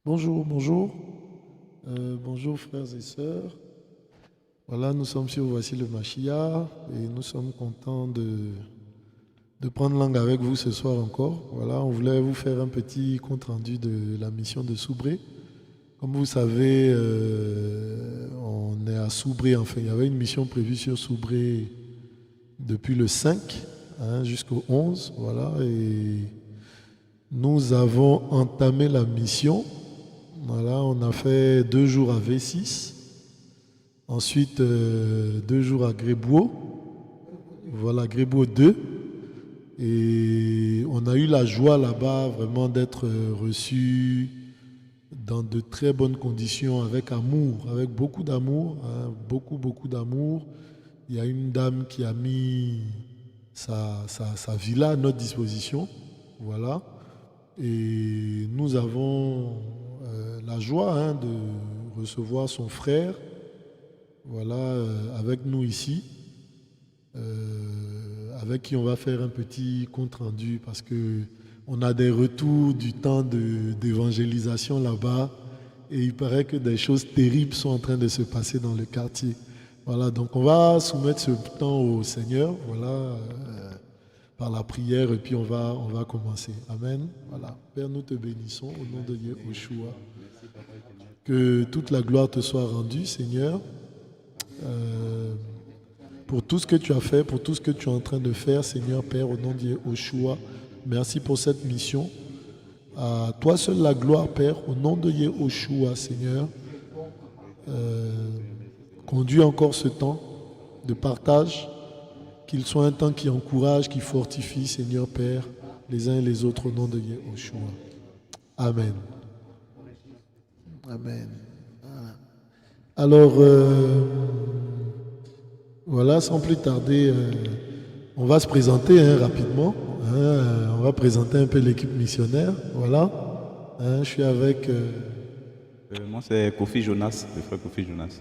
Bonjour, bonjour. Bonjour frères et sœurs. Voilà, nous sommes sur Voici le Machia et nous sommes contents de prendre langue avec vous ce soir encore. Voilà, on voulait vous faire un petit compte rendu de la mission de Soubré. Comme vous savez, on est à Soubré, enfin il y avait une mission prévue sur Soubré depuis le 5 jusqu'au 11. Voilà, et nous avons entamé la mission. Voilà, on a fait 2 jours à V6, ensuite 2 jours à Grébouo, voilà, Grébouo 2. Et on a eu la joie là-bas vraiment d'être reçus dans de très bonnes conditions, avec amour, avec beaucoup d'amour, beaucoup, beaucoup d'amour. Il y a une dame qui a mis sa villa à notre disposition, voilà. Et nous avons la joie de recevoir son frère, voilà, avec nous ici, avec qui on va faire un petit compte rendu parce que on a des retours du temps d'évangélisation là-bas et il paraît que des choses terribles sont en train de se passer dans le quartier. Voilà, donc on va soumettre ce temps au Seigneur, voilà, par la prière et puis on va commencer. Amen. Voilà. Père, nous te bénissons au nom de Yeshua. Que toute la gloire te soit rendue, Seigneur, pour tout ce que tu as fait, pour tout ce que tu es en train de faire, Seigneur, Père, au nom de Yeshua. Merci pour cette mission. À toi seul la gloire, Père, au nom de Yeshua, Seigneur. Conduis encore ce temps de partage, qu'il soit un temps qui encourage, qui fortifie, Seigneur Père, les uns et les autres au nom de Yeshua. Amen. Amen. Alors, voilà, sans plus tarder, on va se présenter rapidement. On va présenter un peu l'équipe missionnaire. Voilà. Je suis avec... Moi, c'est Kofi Jonas, le frère Kofi Jonas.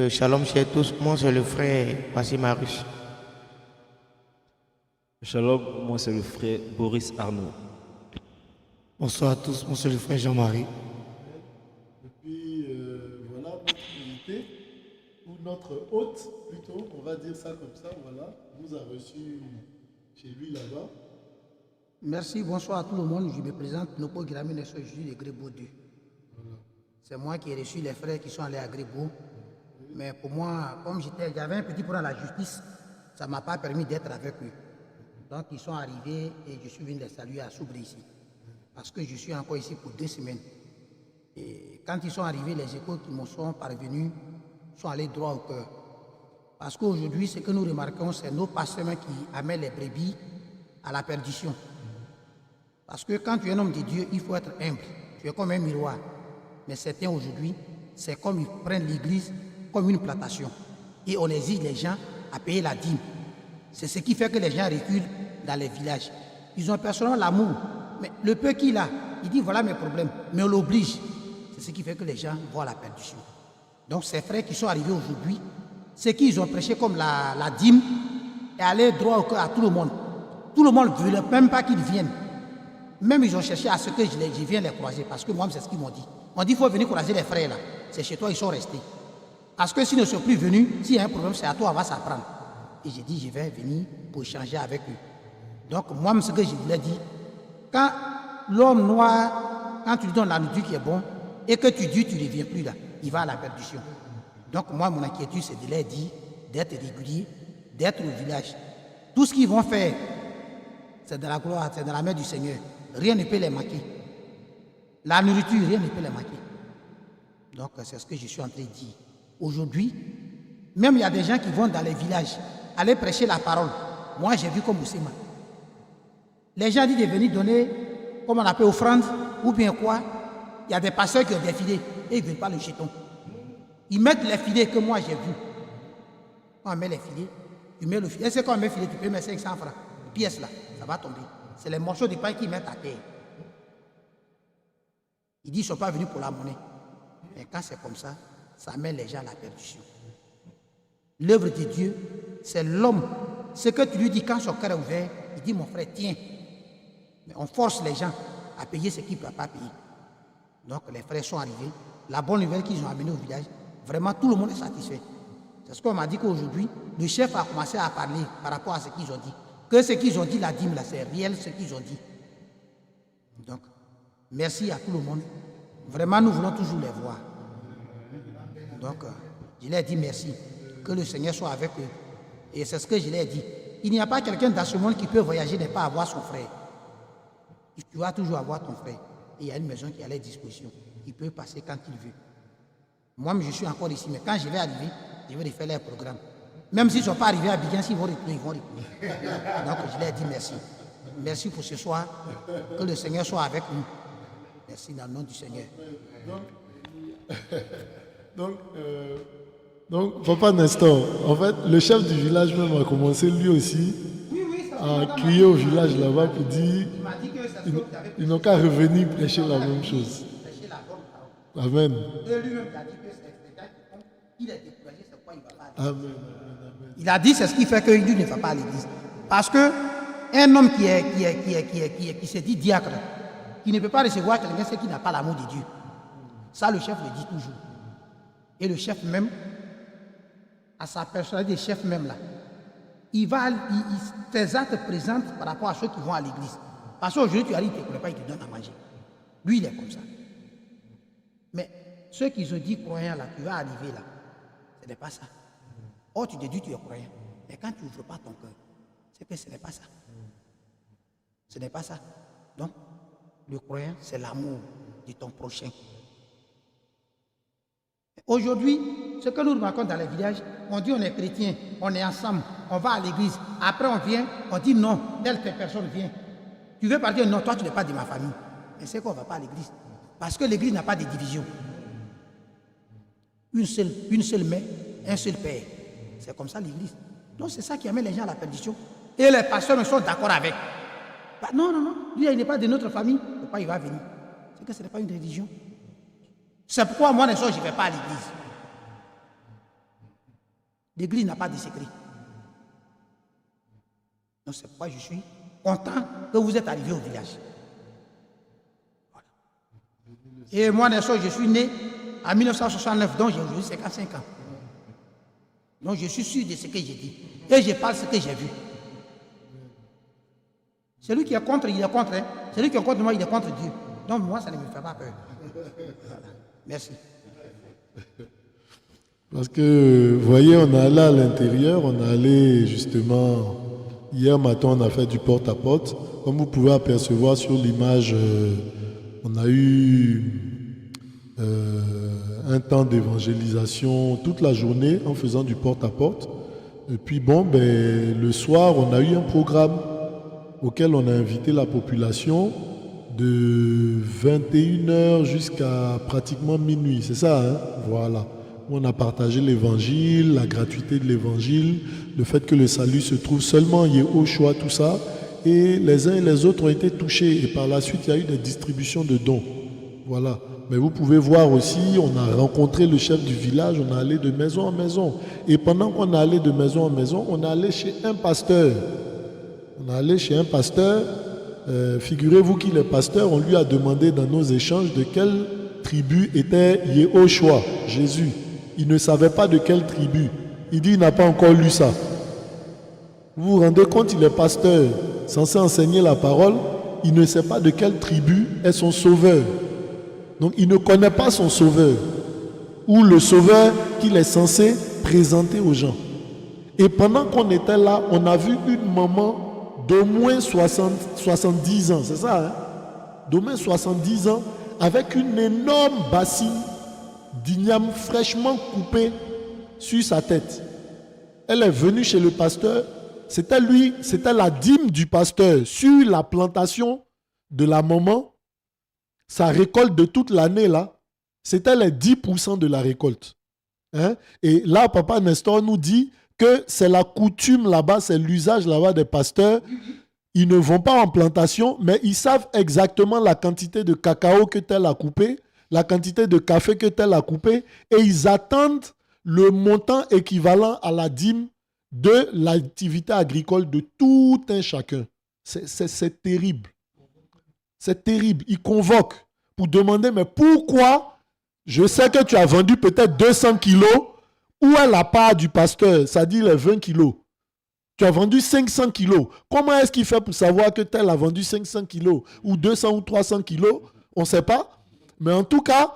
Shalom chez tous, moi c'est le frère Massimarus. Shalom, moi c'est le frère Boris Arnaud. Bonsoir à tous, moi c'est le frère Jean-Marie. Et puis voilà notre invité, ou notre hôte plutôt, on va dire ça comme ça, voilà, nous a reçus chez lui là-bas. Merci, bonsoir à tout le monde. Je me présente, Nopo Girami Nesojui de Grébou 2. C'est moi qui ai reçu les frères qui sont allés à Grébou. Mais pour moi, comme j'avais un petit problème à la justice, ça ne m'a pas permis d'être avec eux. Donc ils sont arrivés et je suis venu les saluer à Soubré ici. Parce que je suis encore ici pour 2 semaines. Et quand ils sont arrivés, les échos qui me sont parvenus sont allés droit au cœur. Parce qu'aujourd'hui, ce que nous remarquons, c'est nos pasteurs qui amènent les brebis à la perdition. Parce que quand tu es un homme de Dieu, il faut être humble. Tu es comme un miroir. Mais certains aujourd'hui, c'est comme ils prennent l'église comme une plantation. Et on exige les gens à payer la dîme. C'est ce qui fait que les gens reculent dans les villages. Ils ont personnellement l'amour. Mais le peu qu'il a, il dit voilà mes problèmes. Mais on l'oblige. C'est ce qui fait que les gens voient la perdition. Donc ces frères qui sont arrivés aujourd'hui, c'est qu'ils ont prêché comme la dîme et aller droit au cœur à tout le monde. Tout le monde ne veut même pas qu'ils viennent. Même ils ont cherché à ce que je vienne les croiser. Parce que moi, c'est ce qu'ils m'ont dit. On dit il faut venir croiser les frères là. C'est chez toi, ils sont restés. Parce que s'ils ne sont plus venus, s'il y a un problème, c'est à toi, on va s'apprendre. Et j'ai dit, je vais venir pour échanger avec eux. Donc, moi, ce que je voulais dire, quand l'homme noir, quand tu lui donnes la nourriture qui est bon, et que tu dis, tu ne reviens plus là, il va à la perdition. Donc, moi, mon inquiétude, c'est de leur dire d'être régulier, d'être au village. Tout ce qu'ils vont faire, c'est de la gloire, c'est de la main du Seigneur. Rien ne peut les manquer. La nourriture, rien ne peut les manquer. Donc, c'est ce que je suis en train de dire. Aujourd'hui, même il y a des gens qui vont dans les villages aller prêcher la parole. Moi, j'ai vu comme Moussima. Les gens disent de venir donner, comme on appelle, offrande, ou bien quoi. Il y a des pasteurs qui ont des filets et ils ne veulent pas le jeton. Ils mettent les filets que moi j'ai vus. Quand on met les filets, tu mets le filet. Et c'est quand on met le filet, tu peux mettre 500 francs. Pièce là, ça va tomber. C'est les morceaux de pain qu'ils mettent à terre. Ils disent qu'ils ne sont pas venus pour la monnaie. Mais quand c'est comme ça met les gens à la perdition. L'œuvre de Dieu, c'est l'homme. Ce que tu lui dis quand son cœur est ouvert, il dit mon frère, tiens. Mais on force les gens à payer ce qu'ils ne peuvent pas payer. Donc les frères sont arrivés. La bonne nouvelle qu'ils ont amenée au village, vraiment tout le monde est satisfait. C'est ce qu'on m'a dit qu'aujourd'hui, le chef a commencé à parler par rapport à ce qu'ils ont dit. Que ce qu'ils ont dit, la dîme, là, c'est réel ce qu'ils ont dit. Donc, merci à tout le monde. Vraiment, nous voulons toujours les voir. Donc, je leur ai dit merci. Que le Seigneur soit avec eux. Et c'est ce que je leur ai dit. Il n'y a pas quelqu'un dans ce monde qui peut voyager et ne pas avoir son frère. Tu vas toujours avoir ton frère. Et il y a une maison qui est à leur disposition. Il peut passer quand il veut. Moi, je suis encore ici, mais quand je vais arriver, je vais refaire leur programme. Même s'ils ne sont pas arrivés à Abidjan, s'ils vont retourner, ils vont retourner. Donc, je leur ai dit merci. Merci pour ce soir. Que le Seigneur soit avec nous. Merci dans le nom du Seigneur. Donc, Papa Nestor, en fait, le chef du village même a commencé lui aussi à crier au village là-bas pour dire ils n'ont qu'à revenir prêcher la même chose. Amen. Amen. Il a dit c'est ce qui fait que lui ne va pas à l'église. Parce que un homme qui se dit diacre, qui ne peut pas recevoir quelqu'un, c'est qui n'a pas l'amour de Dieu. Ça, le chef le dit toujours. Et le chef même, à sa personnalité de chef même là, tes actes présentent par rapport à ceux qui vont à l'église. Parce qu'aujourd'hui, tu arrives, tu ne connais pas, il te donne à manger. Lui, il est comme ça. Mais ceux qui se disent croyants là, tu vas arriver là, ce n'est pas ça. Or, tu te dis tu es croyant. Mais quand tu n'ouvres pas ton cœur, c'est que ce n'est pas ça. Ce n'est pas ça. Donc, le croyant, c'est l'amour de ton prochain. Aujourd'hui, ce que nous remarquons dans les villages, on dit on est chrétien, on est ensemble, on va à l'église. Après on vient, on dit non, telle personne vient. Tu veux partir, non, toi tu n'es pas de ma famille. Mais c'est qu'on ne va pas à l'église. Parce que l'église n'a pas de division. Une seule mère, un seul père. C'est comme ça l'église. Donc c'est ça qui amène les gens à la perdition. Et les pasteurs ne sont d'accord avec. Bah, non, lui il n'est pas de notre famille. Pourquoi il va venir? C'est que ce n'est pas une religion. C'est pourquoi moi, je ne vais pas à l'église. L'église n'a pas de secret. Donc c'est pourquoi je suis content que vous êtes arrivés au village. Voilà. Et moi, je suis né en 1969, donc j'ai aujourd'hui 55 ans. Donc je suis sûr de ce que j'ai dit. Et je parle ce que j'ai vu. Celui qui est contre, il est contre. Hein. Celui qui est contre moi, il est contre Dieu. Donc moi, ça ne me fait pas peur. Voilà. Merci. Parce que, vous voyez, on est allé à l'intérieur, on est allé justement, hier matin, on a fait du porte-à-porte. Comme vous pouvez apercevoir sur l'image, on a eu un temps d'évangélisation toute la journée en faisant du porte-à-porte. Et puis bon, le soir, on a eu un programme auquel on a invité la population de 21h jusqu'à pratiquement minuit, c'est ça, hein? Voilà. On a partagé l'évangile, la gratuité de l'évangile, le fait que le salut se trouve seulement au choix, tout ça. Et les uns et les autres ont été touchés. Et par la suite, il y a eu des distributions de dons. Voilà. Mais vous pouvez voir aussi, on a rencontré le chef du village, on est allé de maison en maison. Et pendant qu'on est allé de maison en maison, on est allé chez un pasteur. On est allé chez un pasteur. Figurez-vous qu'il est pasteur, on lui a demandé dans nos échanges de quelle tribu était Yehoshua, Jésus. Il ne savait pas de quelle tribu. Il dit il n'a pas encore lu ça. Vous vous rendez compte, il est pasteur, censé enseigner la parole. Il ne sait pas de quelle tribu est son sauveur. Donc il ne connaît pas son sauveur ou le sauveur qu'il est censé présenter aux gens. Et pendant qu'on était là, on a vu une maman d'au moins 70 ans, c'est ça, hein? D'au moins 70 ans, avec une énorme bassine d'igname fraîchement coupée sur sa tête. Elle est venue chez le pasteur, c'était la dîme du pasteur sur la plantation de la maman. Sa récolte de toute l'année, là, c'était les 10% de la récolte. Hein? Et là, Papa Nestor nous dit que c'est la coutume là-bas, c'est l'usage là-bas des pasteurs. Ils ne vont pas en plantation, mais ils savent exactement la quantité de cacao que tel a coupé, la quantité de café que tel a coupé, et ils attendent le montant équivalent à la dîme de l'activité agricole de tout un chacun. C'est terrible. C'est terrible. Ils convoquent pour demander, mais pourquoi je sais que tu as vendu peut-être 200 kilos, où est la part du pasteur, ça dit les 20 kilos. Tu as vendu 500 kilos. Comment est-ce qu'il fait pour savoir que tel a vendu 500 kilos ou 200 ou 300 kilos? On ne sait pas. Mais en tout cas,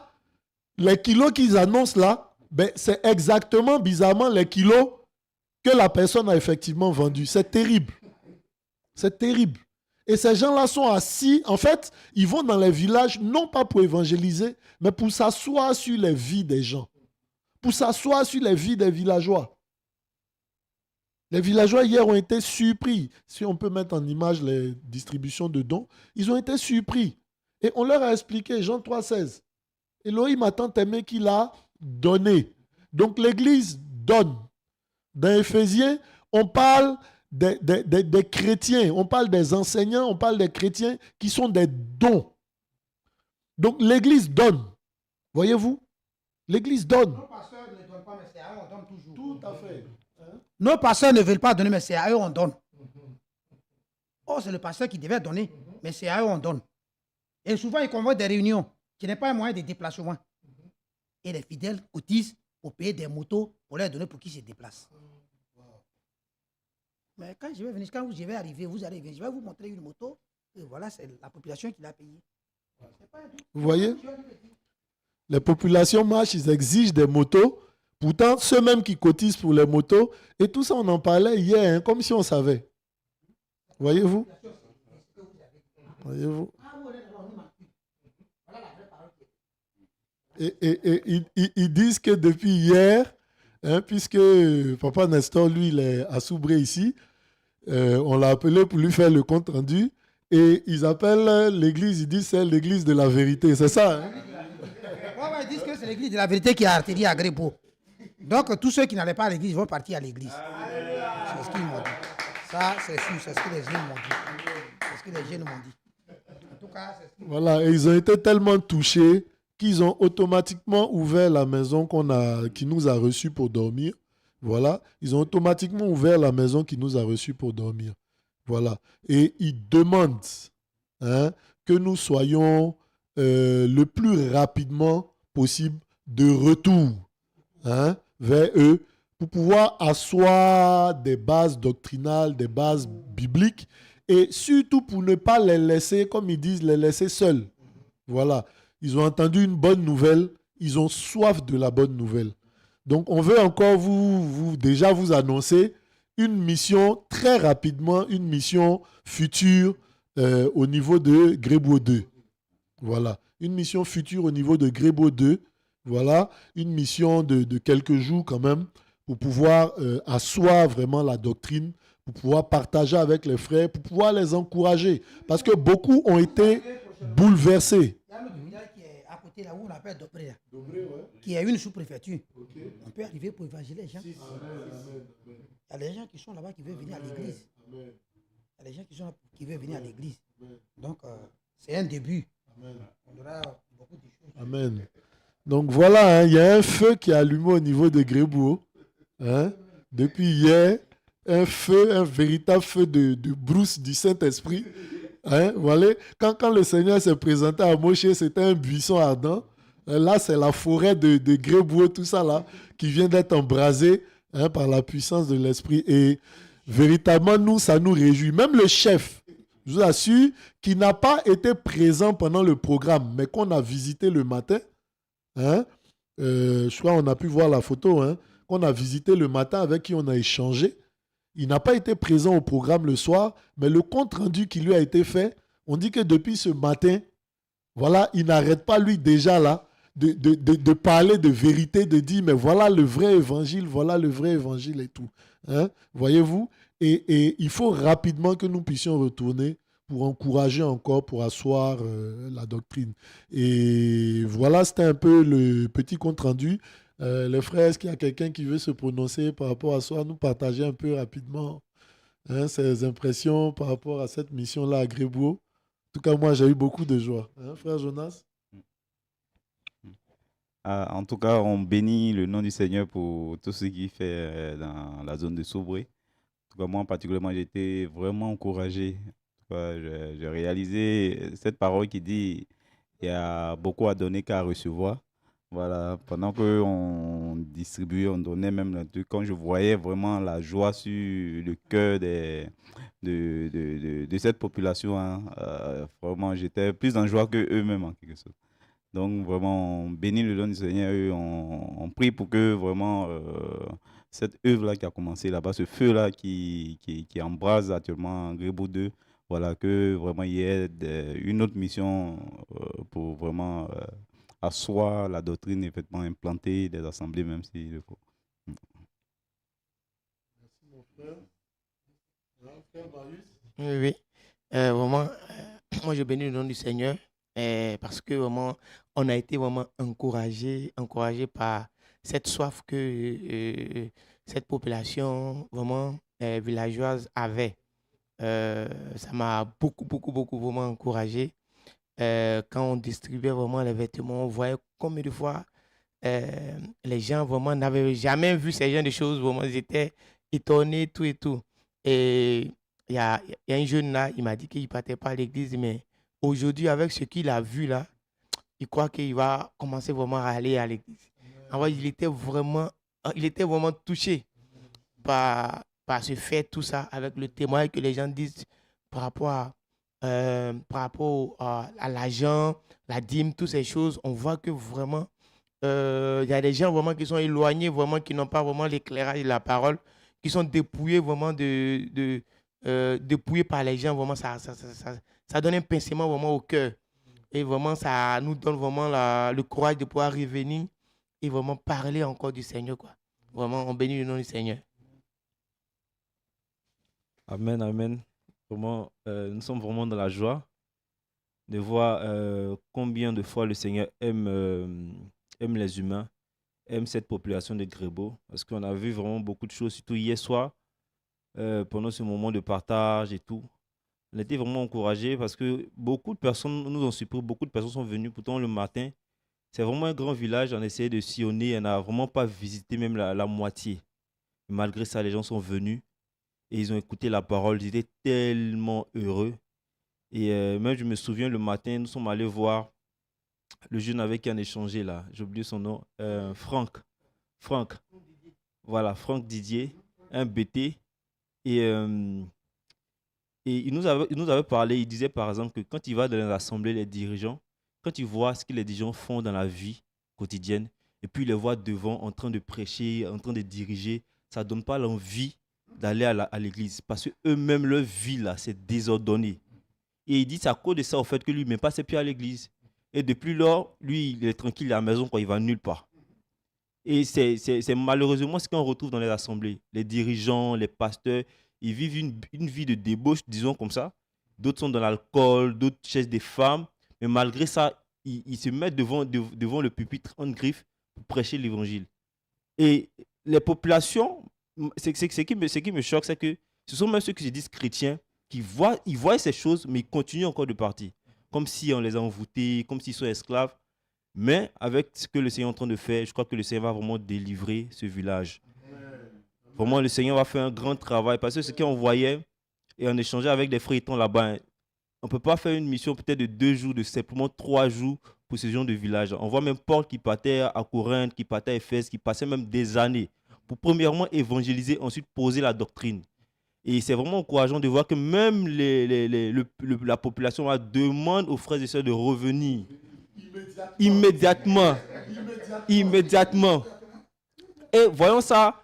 les kilos qu'ils annoncent là, ben, c'est exactement, bizarrement, les kilos que la personne a effectivement vendus. C'est terrible. C'est terrible. Et ces gens-là sont assis. En fait, ils vont dans les villages, non pas pour évangéliser, mais pour s'asseoir sur les vies des gens. Pour s'asseoir sur les vies des villageois. Les villageois hier ont été surpris. Si on peut mettre en image les distributions de dons, ils ont été surpris. Et on leur a expliqué, Jean 3,16. Elohim a tant aimé qu'il a donné. Donc l'Église donne. Dans Éphésiens, on parle des chrétiens, on parle des enseignants, on parle des chrétiens qui sont des dons. Donc l'Église donne. Voyez-vous? L'Église donne. Nos pasteurs ne donnent pas, mais c'est à eux, on donne toujours. Tout à fait. Nos pasteurs ne veulent pas donner, mais c'est à eux on donne. Oh, c'est le pasteur qui devait donner, mais c'est à eux on donne. Et souvent, ils convoquent des réunions qui n'est pas un moyen de déplacement. Et les fidèles cotisent pour payer des motos pour leur donner pour qu'ils se déplacent. Mais quand je vais arriver, vous allez venir, je vais vous montrer une moto. Et voilà, c'est la population qui l'a payée. Vous voyez? Les populations marchent, ils exigent des motos. Pourtant, ceux-mêmes qui cotisent pour les motos, et tout ça, on en parlait hier, hein, comme si on savait. Voyez-vous? Voyez-vous? Et ils disent que depuis hier, hein, puisque Papa Nestor, lui, il est à Soubré ici, on l'a appelé pour lui faire le compte rendu, et ils appellent l'église, ils disent c'est l'église de la vérité, c'est ça, hein? Ils disent que c'est l'église de la vérité qui a atterri à Grébeau. Donc, tous ceux qui n'allaient pas à l'église vont partir à l'église. C'est ce qu'ils m'ont dit. Ça, c'est sûr, c'est ce que les jeunes m'ont dit. C'est ce que les jeunes m'ont dit. En tout cas, c'est ce qu'ils m'ont dit. Voilà, et ils ont été tellement touchés qu'ils ont automatiquement ouvert la maison qui nous a reçus pour dormir. Voilà, ils ont automatiquement ouvert la maison qui nous a reçus pour dormir. Voilà, et ils demandent, hein, que nous soyons le plus rapidement possible de retour, hein, vers eux pour pouvoir asseoir des bases doctrinales, des bases bibliques et surtout pour ne pas les laisser, comme ils disent, les laisser seuls. Voilà. Ils ont entendu une bonne nouvelle, ils ont soif de la bonne nouvelle. Donc, on veut encore déjà vous annoncer une mission très rapidement, une mission future au niveau de Grébeau 2. Voilà. Une mission future au niveau de Grébeau 2. Voilà. Une mission de quelques jours quand même pour pouvoir asseoir vraiment la doctrine, pour pouvoir partager avec les frères, pour pouvoir les encourager. Parce que beaucoup ont été bouleversés. Il y a un autre village qui est à côté là où on appelle Dobré, qui est une sous-préfecture. Okay. On peut arriver pour évangéliser les gens. Il y a des gens qui sont là-bas qui veulent venir à l'église. Il y a des gens qui sont là qui veulent venir à l'église. Donc, c'est un début. Amen. On aura beaucoup de choses. Amen. Donc voilà, hein, il y a un feu qui est allumé au niveau de Grébeau. Hein, depuis hier, un feu, un véritable feu de brousse du Saint-Esprit. Hein, voilà. Quand le Seigneur s'est présenté à Moshe, c'était un buisson ardent. Là, c'est la forêt de Grébeau, tout ça là, qui vient d'être embrasé, hein, par la puissance de l'Esprit. Et véritablement, nous, ça nous réjouit. Même le chef, je vous assure, qui n'a pas été présent pendant le programme, mais qu'on a visité le matin, hein, je crois qu'on a pu voir la photo, hein, qu'on a visité le matin, avec qui on a échangé. Il n'a pas été présent au programme le soir, mais le compte rendu qui lui a été fait, on dit que depuis ce matin, voilà, il n'arrête pas, lui, déjà là, de parler de vérité, de dire, mais voilà le vrai évangile et tout. Hein, voyez-vous? Et il faut rapidement que nous puissions retourner pour encourager encore, pour asseoir la doctrine. Et voilà, c'était un peu le petit compte rendu. Les frères, est-ce qu'il y a quelqu'un qui veut se prononcer par rapport à ça, nous partager un peu rapidement, hein, ses impressions par rapport à cette mission-là à Grébeau? En tout cas, moi, j'ai eu beaucoup de joie. Hein, frère Jonas? En tout cas, on bénit le nom du Seigneur pour tout ce qu'il fait dans la zone de Soubré. En tout cas, moi, particulièrement, j'ai été vraiment encouragé. J'ai réalisé cette parole qui dit « il y a beaucoup à donner qu'à recevoir. Voilà, pendant qu'on distribuait, on donnait même le truc, quand je voyais vraiment la joie sur le cœur de cette population, hein, vraiment, j'étais plus en joie qu'eux-mêmes en quelque sorte. Donc, vraiment, on bénit le nom du Seigneur, on prie pour que vraiment cette œuvre-là qui a commencé là-bas, ce feu-là qui embrase actuellement en Grébou 2, voilà, que vraiment il y ait une autre mission pour vraiment asseoir la doctrine et effectivement implanter des assemblées, même s'il le faut. Merci mon frère. Frère Marius. Oui, oui. Vraiment, moi je bénis le nom du Seigneur parce que vraiment, on a été vraiment encouragé par cette soif que cette population vraiment villageoise avait. Ça m'a beaucoup vraiment encouragé. Quand on distribuait vraiment les vêtements, on voyait combien de fois les gens vraiment n'avaient jamais vu ces genre de choses. Vraiment, ils étaient étonnés, tout et tout. Et il y a un jeune là, il m'a dit qu'il ne partait pas à l'église, mais aujourd'hui, avec ce qu'il a vu là, il croit qu'il va commencer vraiment à aller à l'église. En vrai, il était vraiment touché par ce fait, tout ça, avec le témoin que les gens disent par rapport à l'argent, la dîme, toutes ces choses. On voit que vraiment, il y a des gens vraiment qui sont éloignés, vraiment, qui n'ont pas vraiment l'éclairage de la parole, qui sont dépouillés vraiment dépouillés par les gens. Vraiment, ça donne un pincement vraiment au cœur. Et vraiment, ça nous donne vraiment le courage de pouvoir revenir et vraiment parler encore du Seigneur, quoi. Vraiment, on bénit le nom du Seigneur. Amen, amen. Vraiment, nous sommes vraiment dans la joie de voir combien de fois le Seigneur aime les humains, aime cette population de Grébeau. Parce qu'on a vu vraiment beaucoup de choses, surtout hier soir, pendant ce moment de partage et tout. On était vraiment encouragés parce que beaucoup de personnes nous ont surpris, beaucoup de personnes sont venues. Pourtant, le matin, c'est vraiment un grand village. On a essayé de sillonner, on n'a vraiment pas visité même la moitié. Malgré ça, les gens sont venus et ils ont écouté la parole. Ils étaient tellement heureux. Et même, je me souviens, le matin, nous sommes allés voir le jeune avec qui on échangé là. J'ai oublié son nom. Franck. Voilà, Franck Didier, un BT. Et il nous avait parlé, il disait par exemple que quand il va dans les assemblées, les dirigeants, quand il voit ce que les dirigeants font dans la vie quotidienne, et puis il les voit devant en train de prêcher, en train de diriger, ça ne donne pas l'envie d'aller à l'église. Parce qu'eux-mêmes, leur vie, là, c'est désordonné. Et il dit c'est à cause de ça, au fait que lui, il ne met pas ses pieds à l'église. Et depuis lors, lui, il est tranquille à la maison, quoi, il ne va nulle part. Et c'est malheureusement ce qu'on retrouve dans les assemblées. Les dirigeants, les pasteurs, ils vivent une vie de débauche, disons comme ça. D'autres sont dans l'alcool, d'autres chassent des femmes. Mais malgré ça, ils se mettent devant le pupitre en griffe pour prêcher l'évangile. Et les populations, ce qui me choque, c'est que ce sont même ceux qui se disent chrétiens, ils voient ces choses, mais ils continuent encore de partir. Comme si on les a envoûtés, comme s'ils sont esclaves. Mais avec ce que le Seigneur est en train de faire, je crois que le Seigneur va vraiment délivrer ce village. Vraiment, le Seigneur va faire un grand travail. Parce que ce qu'on voyait, et on échangeait avec des frères là-bas, on ne peut pas faire une mission peut-être de 2 jours, de simplement 3 jours pour ce genre de village. On voit même Paul qui partait à Corinthe, qui partait à Éphèse, qui passait même des années pour premièrement évangéliser, ensuite poser la doctrine. Et c'est vraiment encourageant de voir que même la population demande aux frères et sœurs de revenir. Immédiatement. Et voyons ça,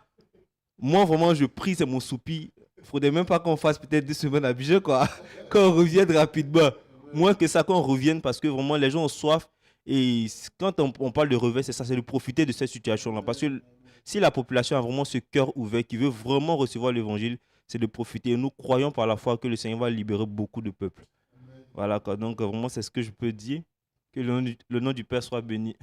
moi vraiment je prie, c'est mon soupir. Il ne faudrait même pas qu'on fasse peut-être 2 semaines à Abidjan, quoi. Qu'on revienne rapidement. Moins que ça, qu'on revienne parce que vraiment les gens ont soif. Et quand on parle de revers, c'est ça, c'est de profiter de cette situation-là. Parce que si la population a vraiment ce cœur ouvert, qui veut vraiment recevoir l'évangile, c'est de profiter. Et nous croyons par la foi que le Seigneur va libérer beaucoup de peuples. Voilà, quoi. Donc vraiment c'est ce que je peux dire. Que le nom du Père soit béni.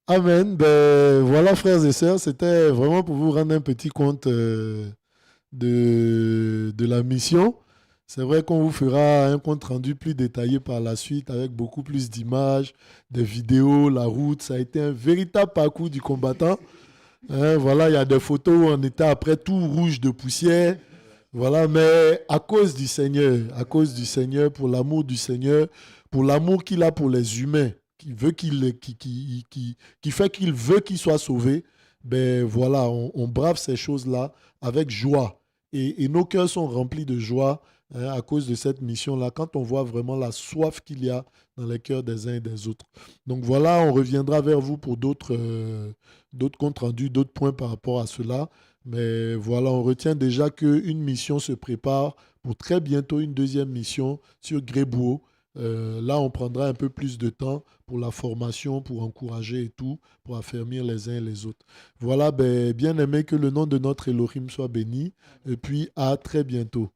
Amen. Ben, voilà, frères et sœurs, c'était vraiment pour vous rendre un petit compte de la mission. C'est vrai qu'on vous fera un compte rendu plus détaillé par la suite avec beaucoup plus d'images, des vidéos, la route. Ça a été un véritable parcours du combattant. Voilà, il y a des photos où on était après tout rouge de poussière. Voilà, mais à cause du Seigneur, pour l'amour du Seigneur, pour l'amour qu'il a pour les humains, qui fait qu'il veut qu'ils soient sauvés, ben voilà, on brave ces choses-là avec joie. Et nos cœurs sont remplis de joie, hein, à cause de cette mission-là, quand on voit vraiment la soif qu'il y a dans les cœurs des uns et des autres. Donc voilà, on reviendra vers vous pour d'autres comptes rendus, d'autres points par rapport à cela. Mais voilà, on retient déjà qu'une mission se prépare pour très bientôt une deuxième mission sur Grébouo. Là, on prendra un peu plus de temps pour la formation, pour encourager et tout, pour affermir les uns et les autres. Voilà, ben, bien aimé, que le nom de notre Elohim soit béni. Et puis, à très bientôt.